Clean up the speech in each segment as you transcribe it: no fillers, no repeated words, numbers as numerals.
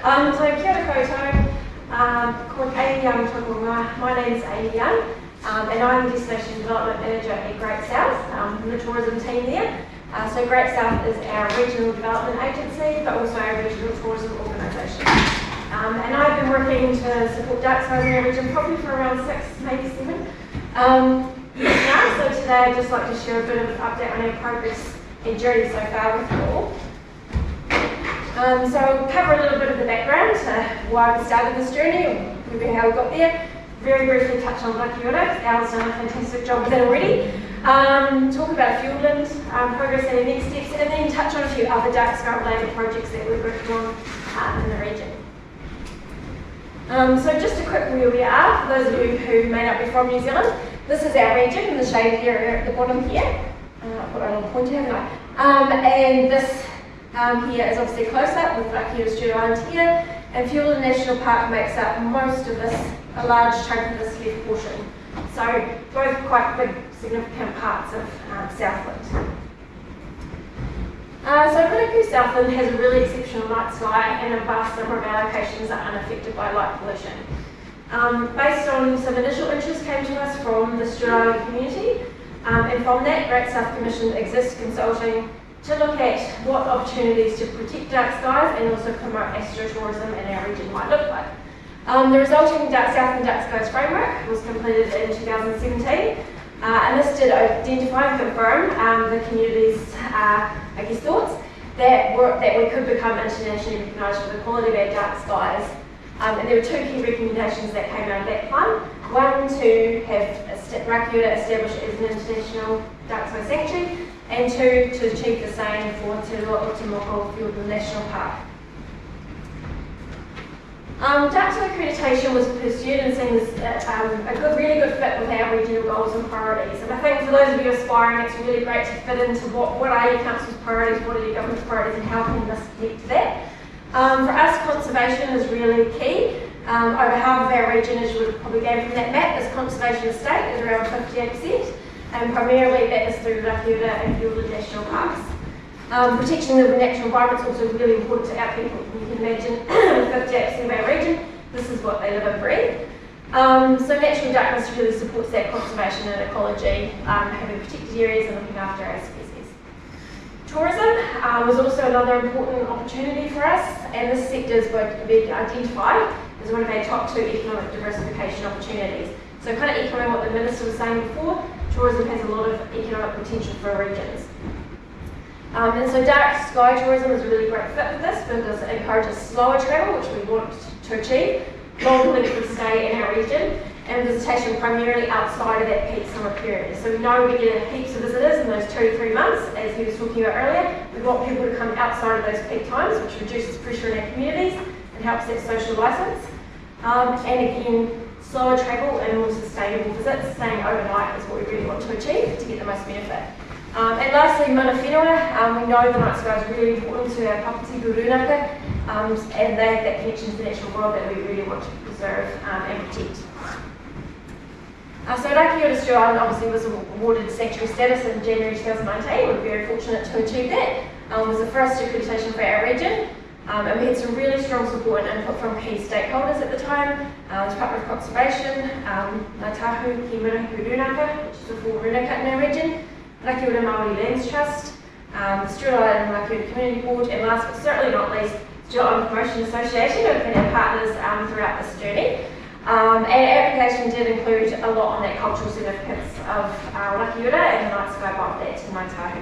So kia ora koutou, ko Amie Young tokonga. My name is Amie Young, and I'm the Destination Development Manager at Great South, from the tourism team there. So Great South is our regional development agency, but also our regional tourism organisation. And I've been working to support dark skies in our region probably for around 6, maybe 7 years now. So today I'd just like to share a bit of an update on our progress and journey so far with you all. So I'll cover a little bit of the background to why we started this journey and maybe how we got there. Very briefly touch on Rakiura, Al's done a fantastic job with it already. Talk about Southland, progress and next steps, and then touch on a few other dark sky related projects that we're working on in the region. So just a quick where we are, for those of you who may not be from New Zealand. This is our region in the shaded area at the bottom here. I'll put it on a pointer, haven't I? And this here is obviously close up with Rakiura Studio Island here, and Southland National Park makes up most of this, a large chunk of this left portion. So both quite big, significant parts of Southland. So Murihiku Southland has a really exceptional night sky, and a vast number of our locations are unaffected by light pollution. Based on some initial interest came to us from the Studio Island community, and from that Great South commissioned Exist Consulting to look at what opportunities to protect dark skies and also promote astrotourism in our region might look like. The resulting Southland Dark Skies framework was completed in 2017, and this did identify and confirm the community's thoughts that we could become internationally recognised for the quality of our dark skies. And there were 2 key recommendations that came out of that plan. One, to have Rakiura established as an international dark sky sanctuary, and 2, to achieve the same for Te Rua Utamoko Southland National Park. Dark sky accreditation was pursued and seen as a really good fit with our regional goals and priorities. And I think for those of you aspiring, it's really great to fit into what are your council's priorities, what are your government's priorities, and how can this connect to that. For us, conservation is really key. Over half of our region, as you would have probably gained from that map, is conservation estate, is around 58%, and primarily that is through Rakiura and Southland National Parks. Protection of the natural environment is also really important to our people. You can imagine 58% of our region, this is what they live and breathe. So natural darkness really supports that conservation and ecology, having protected areas and looking after our species. Tourism was also another important opportunity for us, and this sector has been identified as one of our top 2 economic diversification opportunities. So kind of echoing what the Minister was saying before, tourism has a lot of economic potential for our regions. And so dark sky tourism is a really great fit for this because it encourages slower travel, which we want to achieve, longer length of stay in our region, and visitation primarily outside of that peak summer period. So we know we get heaps of visitors in those 2 to 3 months, as he was talking about earlier. We want people to come outside of those peak times, which reduces pressure in our communities and helps that social licence. And again, slower travel and more sustainable visits, staying overnight is what we really want to achieve to get the most benefit. And lastly, mana whenua. We know the night sky is really important to our papatiku rūnaka, and they have that connection to the natural world that we really want to preserve and protect. So Rakiura Studio Island obviously was awarded sanctuary status in January 2019. We're very fortunate to achieve that. It was the first accreditation for our region, and we had some really strong support and input from key stakeholders at the time. The Department of Conservation, Ngā Tahu Ki Murihiku Rūnaka, which is the 4 rūnaka in our region, Rakiura Māori Lands Trust, the Studio Island Rakiura Community Board, and last but certainly not least, Studio Island Promotion Association, who have been our partners throughout this journey. And our application did include a lot on that cultural significance of Rakiura and the night sky above that in Ngā Tahu.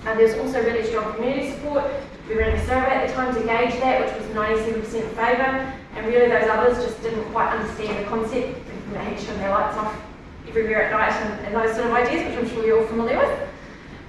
There was also really strong community support. We ran a survey at the time to gauge that, which was 97% in favour, and really those others just didn't quite understand the concept, thinking they had to turn their lights off everywhere at night and those sort of ideas, which I'm sure you're all familiar with.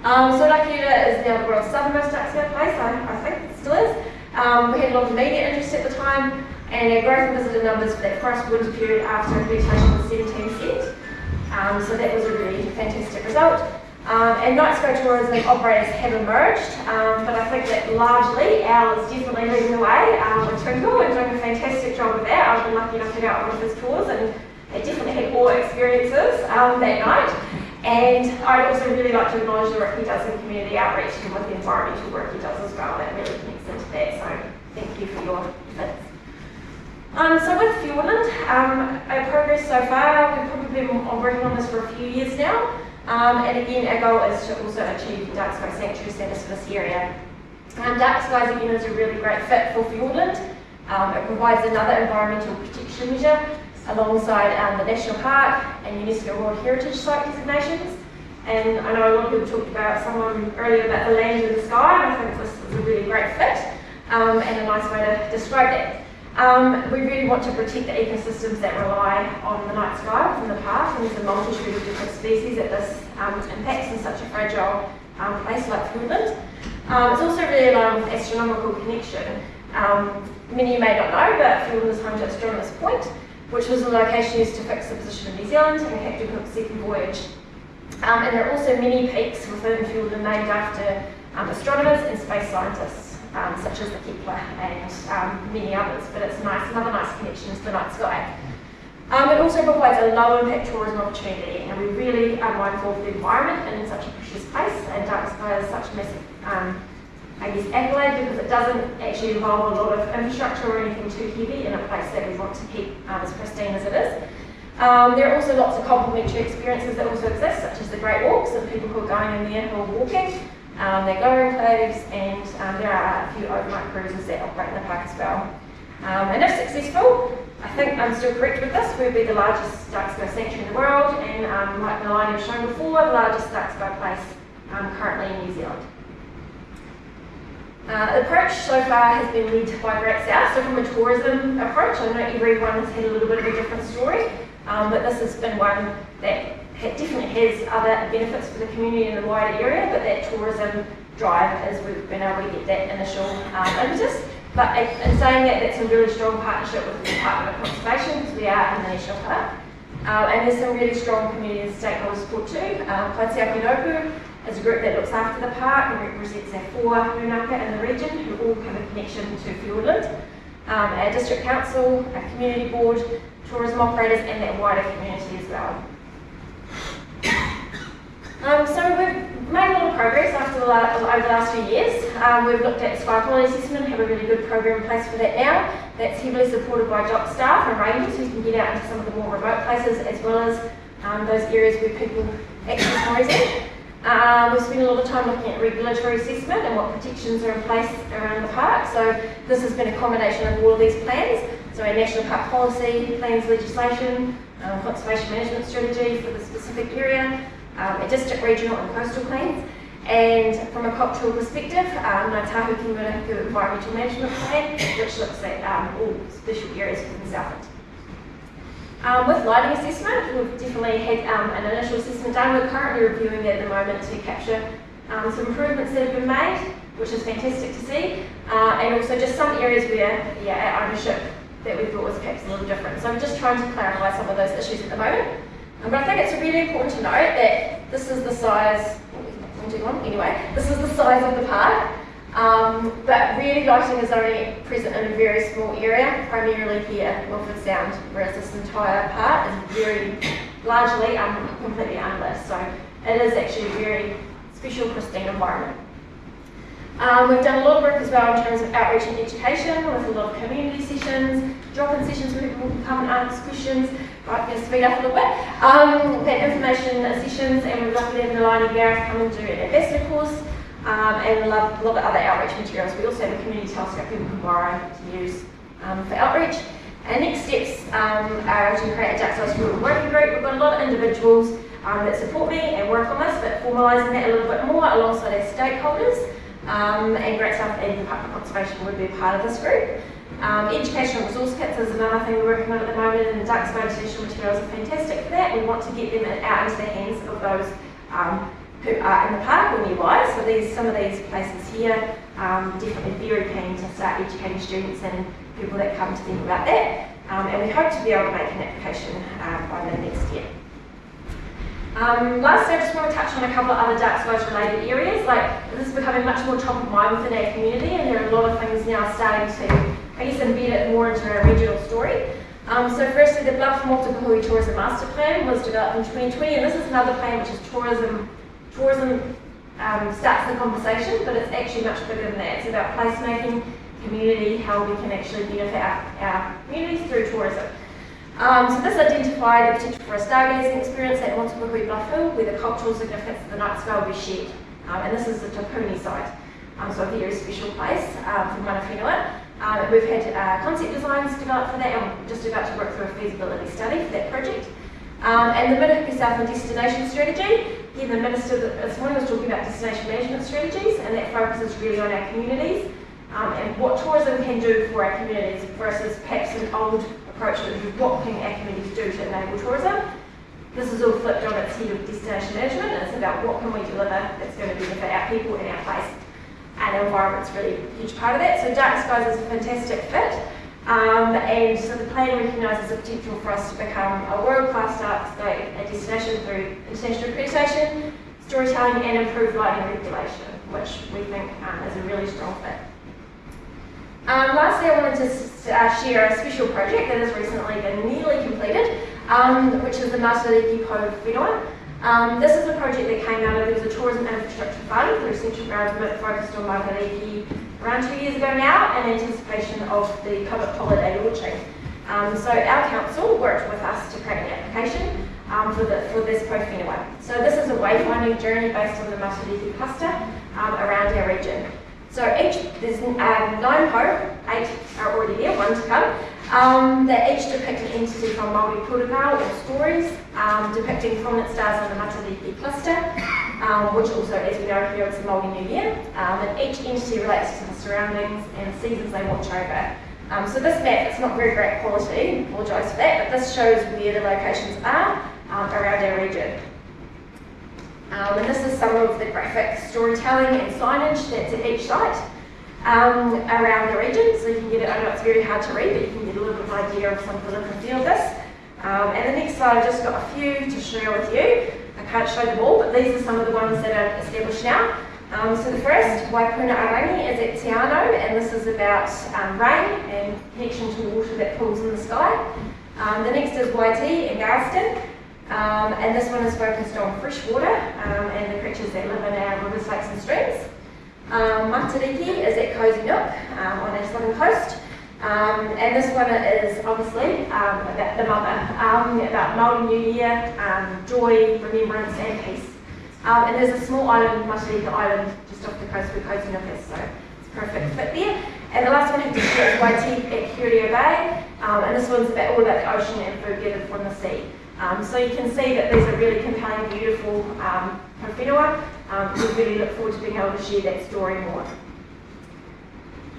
So Rakiura is now the world's southernmost dark sky place, I think it still is. We had a lot of media interest at the time, and our growth in visitor numbers for that first winter period after accreditation was 17%. So that was a really fantastic result. And night sky tourism operators have emerged, but I think that largely Al is definitely leading the way with Twinkle and doing a fantastic job with that. I've been lucky enough to go out on one of his tours, and they definitely had awe experiences that night. And I'd also really like to acknowledge the work he does in community outreach and with the environmental work he does as well. That really connects into that, so thank thank you for your efforts. So with Fjordland, our progress so far, we've probably been working on this for a few years now. And again, our goal is to also achieve dark sky sanctuary status for this area. Dark skies again is a really great fit for Fjordland. It provides another environmental protection measure alongside the National Park and UNESCO World Heritage Site designations. And I know a lot of people talked about someone earlier about the land and the sky, and I think this is a really great fit and a nice way to describe that. We really want to protect the ecosystems that rely on the night sky within the park, and there's a multitude of different species that this impacts in such a fragile place like Southland. It's also really aligned with astronomical connection. Many of you may not know, but Southland is home to Astronomers Point, which was a location used to fix the position of New Zealand in Captain Cook's second voyage. And there are also many peaks within Southland named after astronomers and space scientists, such as the Kepler and many others, but it's another nice connection to the night sky. It also provides a low impact tourism opportunity, and we really are mindful of the environment in such a precious place, and dark sky is such a massive accolade because it doesn't actually involve a lot of infrastructure or anything too heavy in a place that we want to keep as pristine as it is. There are also lots of complementary experiences that also exist, such as the Great Walks, and people who are going in there who are walking. There are go enclaves, and there are a few overnight cruises that operate in the park as well. And if successful, I think I'm still correct with this, we'll be the largest dark sky sanctuary in the world, and like Melania has shown before, the largest dark sky place currently in New Zealand. The approach so far has been led by Great South, so from a tourism approach, I know everyone has had a little bit of a different story, but this has been one that definitely has other benefits for the community in the wider area, but that tourism drive as we've been able to get that initial impetus. But in saying that, that's a really strong partnership with the Department of Conservation, because we are in the National Park. And there's some really strong community and stakeholder support too. Paitiaki Nopu is a group that looks after the park and represents our 4 pūnaka in the region who all have a connection to Fjordland. Our district council, our community board, tourism operators, and that wider community as well. So we've made a lot of progress over the last few years. We've looked at sky quality assessment, have a really good program in place for that now. That's heavily supported by job staff and rangers who can get out into some of the more remote places, as well as those areas where people access noise in. We've spent a lot of time looking at regulatory assessment and what protections are in place around the park. So this has been a combination of all of these plans. So our national park policy, plans legislation, conservation management strategy for the specific area, a district, regional and coastal plans. And from a cultural perspective, Ngā Tahu Ki Murihiku environmental management plan, which looks at all special areas within Southland. With lighting assessment, we've definitely had an initial assessment done. We're currently reviewing it at the moment to capture some improvements that have been made, which is fantastic to see, and also just some areas where our ownership that we thought was perhaps a little different. So I'm just trying to clarify some of those issues at the moment. But I think it's really important to note that this is the size, anyway, this is the size of the park, but really lighting is only present in a very small area, primarily here, Milford Sound, whereas this entire park is very largely completely unlit. So it is actually a very special, pristine environment. We've done a lot of work as well in terms of outreach and education with a lot of community sessions, drop-in sessions where people can come and ask questions. Right, going to speed up a little bit. We've had information sessions, and we're lucky to have Melania Gareth come and do an ambassador course, and a lot of other outreach materials. We also have a community telescope people can borrow to use for outreach. And next steps are to create a dark sky school working group. We've got a lot of individuals that support me and work on this, but formalising that a little bit more alongside our stakeholders. And Great South and Department of Conservation would be a part of this group. Educational resource kits is another thing we're working on at the moment, and the dark sky educational materials are fantastic for that. We want to get them out into the hands of those who are in the park or nearby. So some of these places here definitely very keen to start educating students and people that come to them about that. And we hope to be able to make an application by the next year. Lastly, I just want to touch on a couple of other dark skies related areas. Like, this is becoming much more top of mind within our community, and there are a lot of things now starting to, I guess, embed it more into our regional story. So firstly, the Bluff Motukahui Tourism Master Plan was developed in 2020, and this is another plan which is tourism starts the conversation, but it's actually much bigger than that. It's about placemaking, community, how we can actually benefit our communities through tourism. So this identified the potential for a stargazing experience at Murihiku Bluff Hill, where the cultural significance of the night sky will be shared. And this is the Tapuni site, so a very special place for mana whenua. We've had concept designs developed for that, and we're just about to work through a feasibility study for that project. And the Murihiku Southland destination strategy, here the Minister this morning was talking about destination management strategies, and that focuses really on our communities and what tourism can do for our communities versus perhaps an old approach to what can our communities do to enable tourism. This is all flipped on its head of destination management, and it's about what can we deliver that's going to benefit our people and our place. And our environment's really a huge part of that. So dark skies is a fantastic fit. And so the plan recognises the potential for us to become a world-class dark sky destination through international accreditation, storytelling and improved lighting regulation, which we think is a really strong fit. Lastly, I wanted to share a special project that has recently been nearly completed, which is the Murihiku Whenua. This is a project that came out of, there was a tourism infrastructure fund through central government focused on Murihiku around 2 years ago now in anticipation of the public holiday launching. So our council worked with us to create an application for this whenua. So this is a wayfinding journey based on the Murihiku cluster around our region. So there's 9 po, 8 are already there, 1 to come. They each depict an entity from Māori protocol or stories, depicting prominent stars on the Murihiku cluster, which also, as we know here, it's the Māori New Year. And each entity relates to the surroundings and the seasons they watch over. So this map, it's not very great quality, I apologise for that, but this shows where the locations are around our region. And this is some of the graphic storytelling and signage that's at each site around the region. So you can get it, I know it's very hard to read, but you can get a little bit of an idea of some of the look and feel of this. And the next slide, I've just got a few to share with you. I can't show them all, but these are some of the ones that are established now. So the first, Waipuna Arangi, is at Te Anau, and this is about rain and connection to water that pools in the sky. The next is Waiti in Garston. And this one is focused on fresh water and the creatures that live in our rivers, lakes and streams. Matariki is at Cozy Nook on our southern coast. And this one is obviously about the mother, about Māori New Year, joy, remembrance and peace. And there's a small island, Matariki Island, just off the coast where Cozy Nook is, so it's a perfect fit there. And the last one I have to share is Waiti at Curio Bay. And this one's all about the ocean and food gathered from the sea. So you can see that these are really compelling, beautiful whenua. We really look forward to being able to share that story more.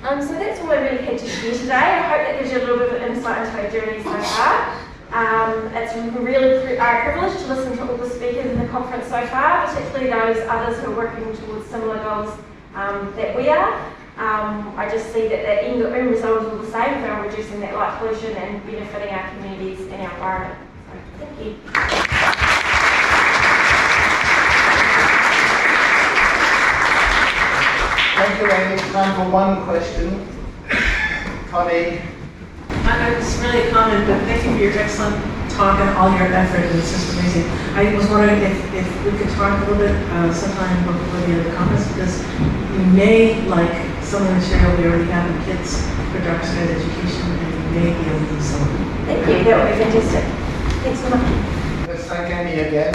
So that's all I really had to share today. I hope that gives you a little bit of insight into our journey so far. It's really a privilege to listen to all the speakers in the conference so far, particularly those others who are working towards similar goals that we are. I just see that the end result is all the same for reducing that light pollution and benefiting our communities and our environment. Thank you. Thank you, Amie. Time for one question. Connie. I know it's really a comment, but thank you for your excellent talk and all your effort. It's just amazing. I was wondering if we could talk a little bit sometime before the end of the conference, because you may like some of the material we already have in kids for dark sky education, and you may be able to use some of it. Thank you. That would be fantastic. Thanks so much. Let's thank Amie again.